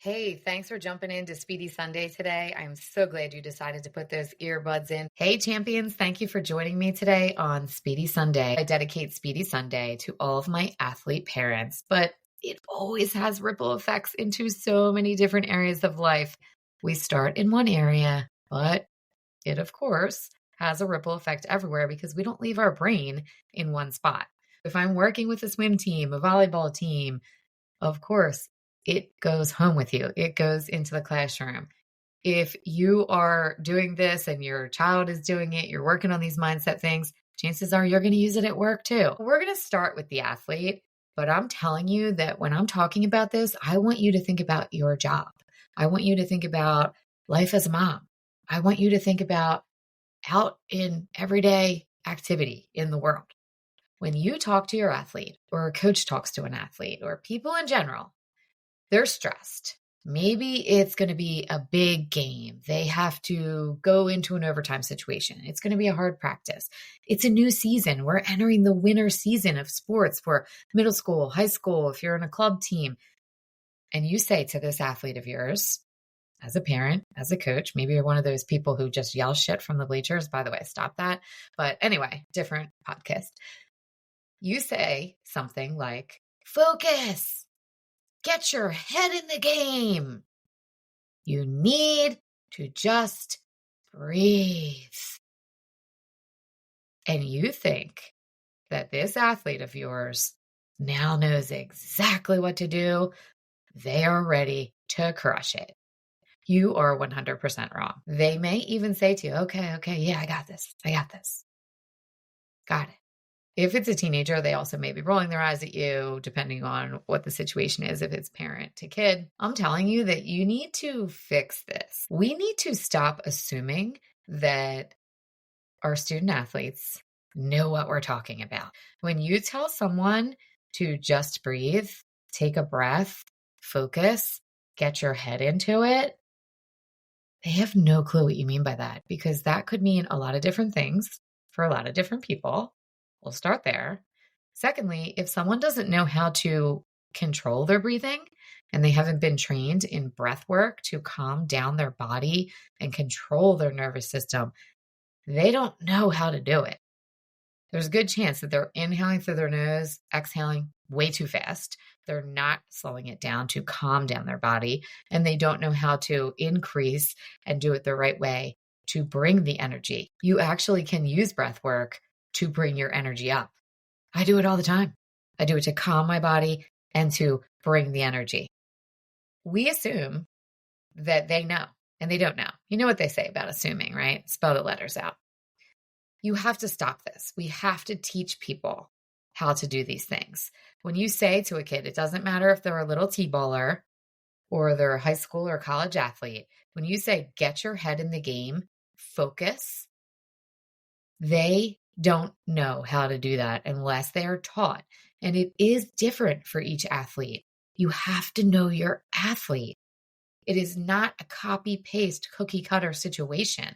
Hey, thanks for jumping into Speedy Sunday today. I'm so glad you decided to put those earbuds in. Hey, champions, thank you for joining me today on Speedy Sunday. I dedicate Speedy Sunday to all of my athlete parents, but it always has ripple effects into so many different areas of life. We start in one area, but it, of course, has a ripple effect everywhere because we don't leave our brain in one spot. If I'm working with a swim team, a volleyball team, of course, it goes home with you. It goes into the classroom. If you are doing this and your child is doing it, you're working on these mindset things, chances are you're going to use it at work too. We're going to start with the athlete, but I'm telling you that when I'm talking about this, I want you to think about your job. I want you to think about life as a mom. I want you to think about out in everyday activity in the world. When you talk to your athlete or a coach talks to an athlete or people in general, they're stressed. Maybe it's going to be a big game. They have to go into an overtime situation. It's going to be a hard practice. It's a new season. We're entering the winter season of sports for middle school, high school, if you're in a club team. And you say to this athlete of yours, as a parent, as a coach, maybe you're one of those people who just yell shit from the bleachers. By the way, stop that. But anyway, different podcast. You say something like, focus, get your head in the game. You need to just breathe. And you think that this athlete of yours now knows exactly what to do. They are ready to crush it. You are 100% wrong. They may even say to you, okay, yeah, I got this. Got it. If it's a teenager, they also may be rolling their eyes at you, depending on what the situation is, if it's parent to kid. I'm telling you that you need to fix this. We need to stop assuming that our student athletes know what we're talking about. When you tell someone to just breathe, take a breath, focus, get your head into it, they have no clue what you mean by that, because that could mean a lot of different things for a lot of different people. We'll start there. Secondly, if someone doesn't know how to control their breathing and they haven't been trained in breath work to calm down their body and control their nervous system, they don't know how to do it. There's a good chance that they're inhaling through their nose, exhaling way too fast. They're not slowing it down to calm down their body, and they don't know how to increase and do it the right way to bring the energy. You actually can use breath work to bring your energy up. I do it all the time. I do it to calm my body and to bring the energy. We assume that they know, and they don't know. You know what they say about assuming, right? Spell the letters out. You have to stop this. We have to teach people how to do these things. When you say to a kid, it doesn't matter if they're a little T-baller or they're a high school or college athlete, when you say, get your head in the game, focus, they don't know how to do that unless they are taught. And it is different for each athlete. You have to know your athlete. It is not a copy-paste cookie-cutter situation.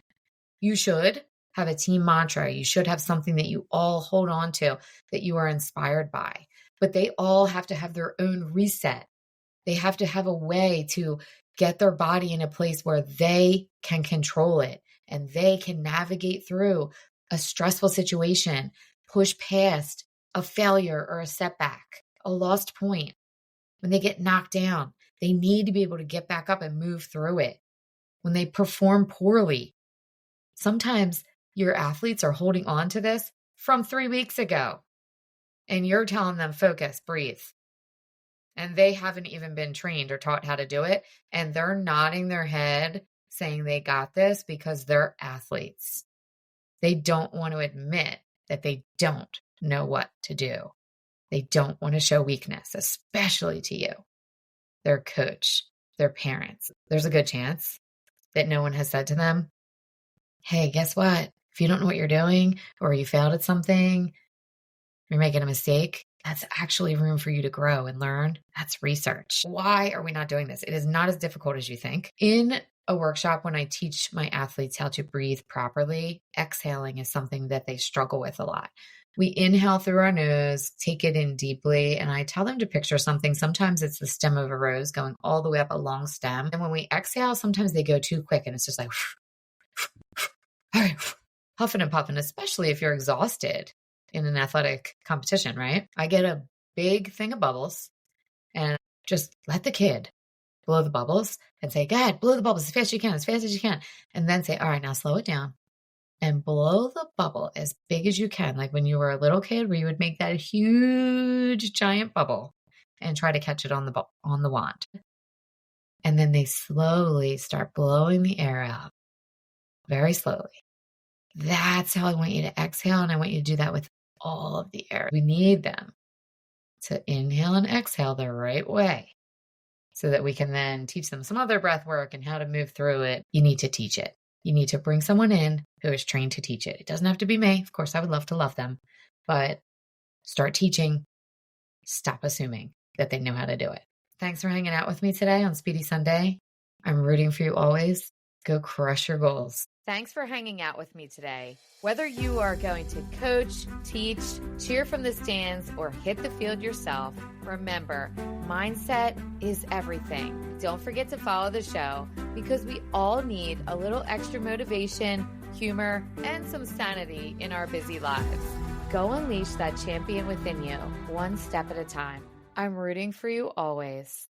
You should have a team mantra. You should have something that you all hold on to, that you are inspired by. But they all have to have their own reset. They have to have a way to get their body in a place where they can control it and they can navigate through a stressful situation, push past a failure or a setback, a lost point. When they get knocked down, they need to be able to get back up and move through it. When they perform poorly, sometimes your athletes are holding on to this from 3 weeks ago, and you're telling them, focus, breathe. And they haven't even been trained or taught how to do it. And they're nodding their head saying they got this because they're athletes. They don't want to admit that they don't know what to do. They don't want to show weakness, especially to you, their coach, their parents. There's a good chance that no one has said to them, hey, guess what? If you don't know what you're doing or you failed at something, you're making a mistake, that's actually room for you to grow and learn. That's research. Why are we not doing this? It is not as difficult as you think. In a workshop, when I teach my athletes how to breathe properly, exhaling is something that they struggle with a lot. We inhale through our nose, take it in deeply, and I tell them to picture something. Sometimes it's the stem of a rose going all the way up a long stem. And when we exhale, sometimes they go too quick and it's just like, huffing and puffing, especially if you're exhausted in an athletic competition, right? I get a big thing of bubbles and just let the kid blow the bubbles and say, go ahead, blow the bubbles as fast as you can, as fast as you can. And then say, all right, now slow it down and blow the bubble as big as you can. Like when you were a little kid where you would make that huge giant bubble and try to catch it on the wand. And then they slowly start blowing the air out very slowly. That's how I want you to exhale. And I want you to do that with all of the air. We need them to inhale and exhale the right way so that we can then teach them some other breath work and how to move through it. You need to teach it. You need to bring someone in who is trained to teach it. It doesn't have to be me. Of course, I would love to love them, but start teaching. Stop assuming that they know how to do it. Thanks for hanging out with me today on Speedy Sunday. I'm rooting for you always. Go crush your goals. Thanks for hanging out with me today. Whether you are going to coach, teach, cheer from the stands, or hit the field yourself, remember, mindset is everything. Don't forget to follow the show because we all need a little extra motivation, humor, and some sanity in our busy lives. Go unleash that champion within you, one step at a time. I'm rooting for you always.